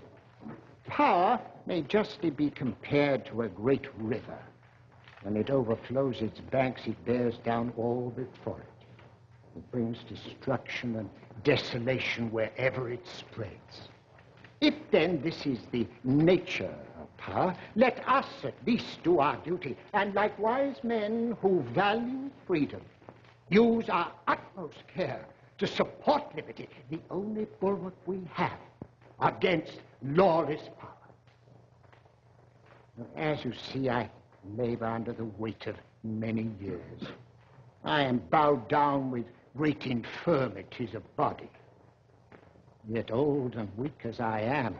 S5: power may justly be compared to a great river. When it overflows its banks, it bears down all before it. It brings destruction and desolation wherever it spreads. If then this is the nature of power, let us at least do our duty, and like wise men who value freedom, use our utmost care to support liberty, the only bulwark we have against lawless power. As you see, I labor under the weight of many years. I am bowed down with great infirmities of body. Yet old and weak as I am,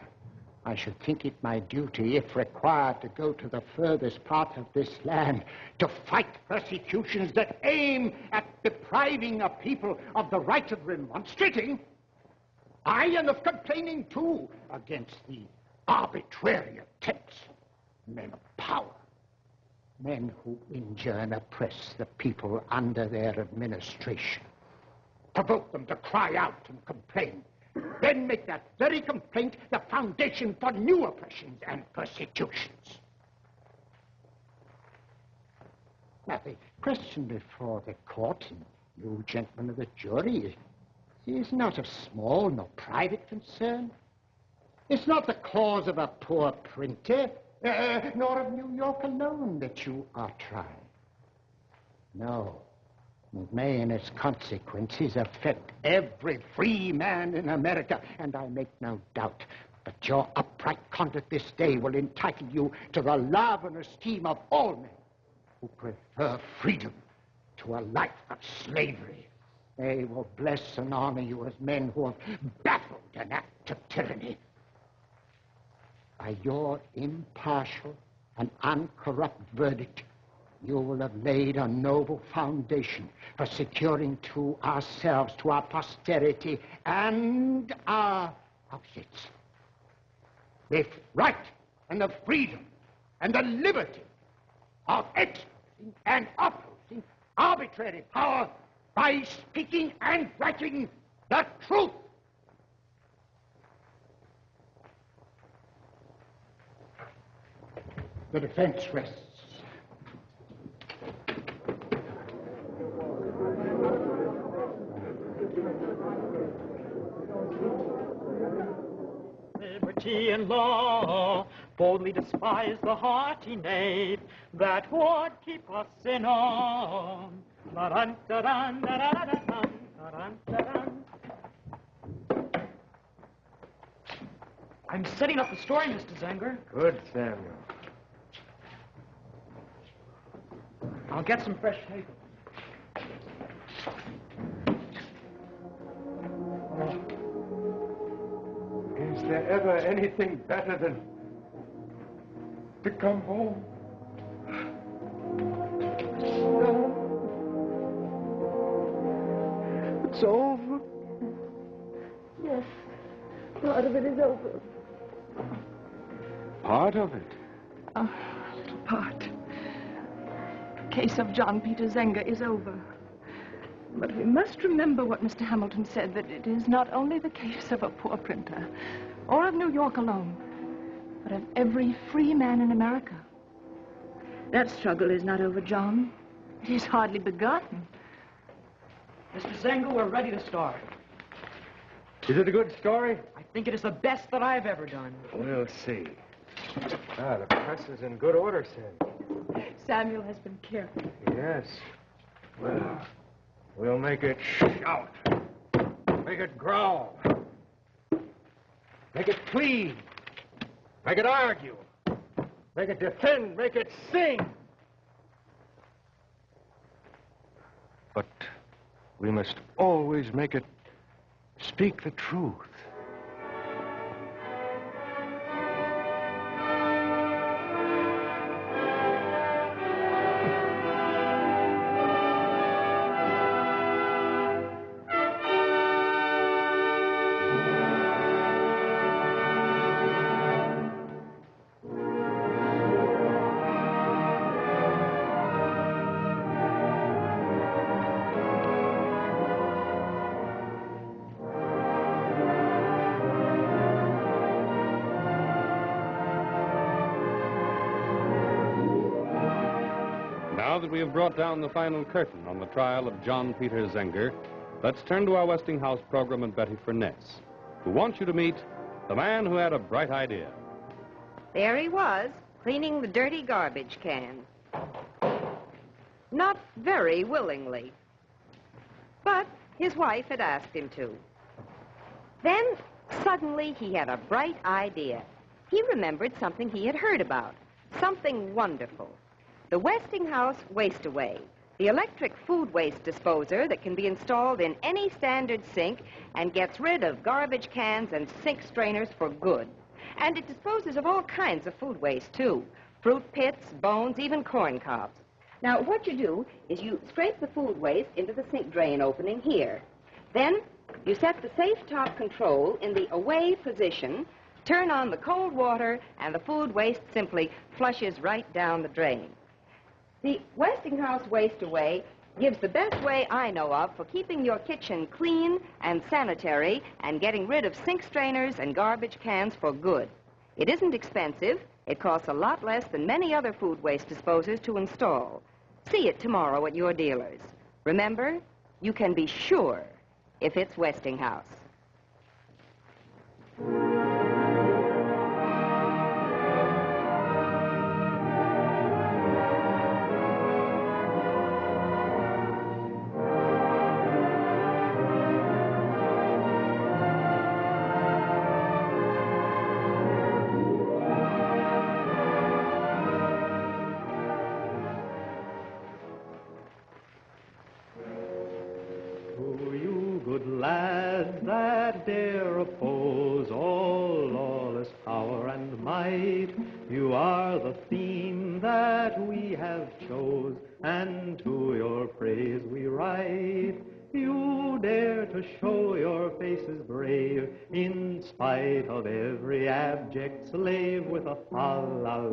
S5: I should think it my duty, if required, to go to the furthest part of this land to fight persecutions that aim at depriving a people of the right of remonstrating, aye, and of complaining too, against the arbitrary attempts of men of power, men who injure and oppress the people under their administration, provoke them to cry out and complain, then make that very complaint the foundation for new oppressions and persecutions. Now, the question before the court, and you gentlemen of the jury, is not of small nor private concern. It's not the cause of a poor printer, nor of New York alone that you are trying. No. It may, in its consequences, affect every free man in America, and I make no doubt that your upright conduct this day will entitle you to the love and esteem of all men who prefer freedom to a life of slavery. They will bless and honor you as men who have baffled an act of tyranny. By your impartial and uncorrupt verdict, you will have laid a noble foundation for securing to ourselves, to our posterity, and our objects the right and the freedom and the liberty of exercising and opposing arbitrary power by speaking and writing the truth. The defense rests.
S9: Liberty and law boldly despise the haughty knave that would keep us in awe. I'm setting up the story, Mr. Zenger.
S6: Good, Samuel.
S9: I'll get some fresh paper.
S6: Is there ever anything better than to come home? It's over.
S7: Yes, part of it is over.
S6: Part of it?
S7: A little part. The case of John Peter Zenger is over. But we must remember what Mr. Hamilton said, that it is not only the case of a poor printer, or of New York alone, but of every free man in America. That struggle is not over, John. It is hardly begun.
S9: Mr. Zenger, we're ready to start.
S6: Is it a good story?
S9: I think it is the best that I've ever done.
S6: We'll see. The press is in good order, Sam.
S7: Samuel has been careful.
S6: Yes. Well, we'll make it shout. Make it growl. Make it plead. Make it argue. Make it defend. Make it sing. But we must always make it
S5: Speak the truth.
S1: Now that we have brought down the final curtain on the trial of John Peter Zenger, let's turn to our Westinghouse program and Betty Furness, who wants you to meet the man who had a bright idea.
S2: There he was, cleaning the dirty garbage can. Not very willingly. But his wife had asked him to. Then, suddenly, he had a bright idea. He remembered something he had heard about, something wonderful. The Westinghouse Waste-Away, the electric food waste disposer that can be installed in any standard sink and gets rid of garbage cans and sink strainers for good. And it disposes of all kinds of food waste, too. Fruit pits, bones, even corn cobs. Now, what you do is you scrape the food waste into the sink drain opening here. Then you set the safe top control in the away position, turn on the cold water, and the food waste simply flushes right down the drain. The Westinghouse Waste-Away gives the best way I know of for keeping your kitchen clean and sanitary and getting rid of sink strainers and garbage cans for good. It isn't expensive. It costs a lot less than many other food waste disposers to install. See it tomorrow at your dealers. Remember, you can be sure if it's Westinghouse.
S4: Lads that dare oppose all lawless power and might, you are the theme that we have chose, and to your praise we write. You dare to show your faces brave, in spite of every abject slave with a fa-la-la-la-la.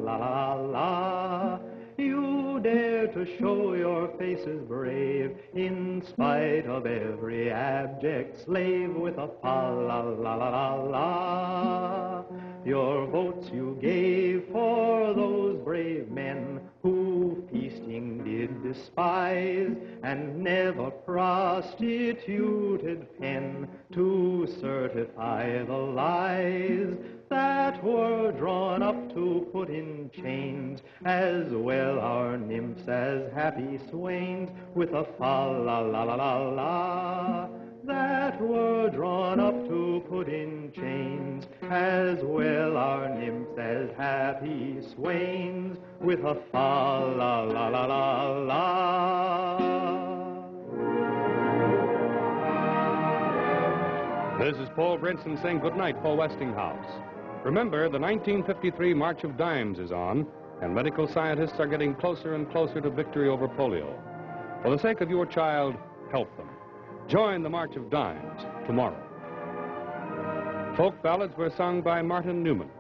S4: You dare to show your faces brave, in spite of every abject slave with a fa-la-la-la-la. Your votes you gave for those brave men who feasting did despise, and never prostituted pen to certify the lies that were drawn up to put in chains, as well our nymphs as happy swains, with a fa-la-la-la-la-la, that were drawn up to put in chains, as well our nymphs as happy swains, with a fa-la-la-la-la.
S1: This is Paul Brinson saying goodnight for Westinghouse. Remember, the 1953 March of Dimes is on, and medical scientists are getting closer and closer to victory over polio. For the sake of your child, help them. Join the March of Dimes tomorrow. Folk ballads were sung by Martin Newman.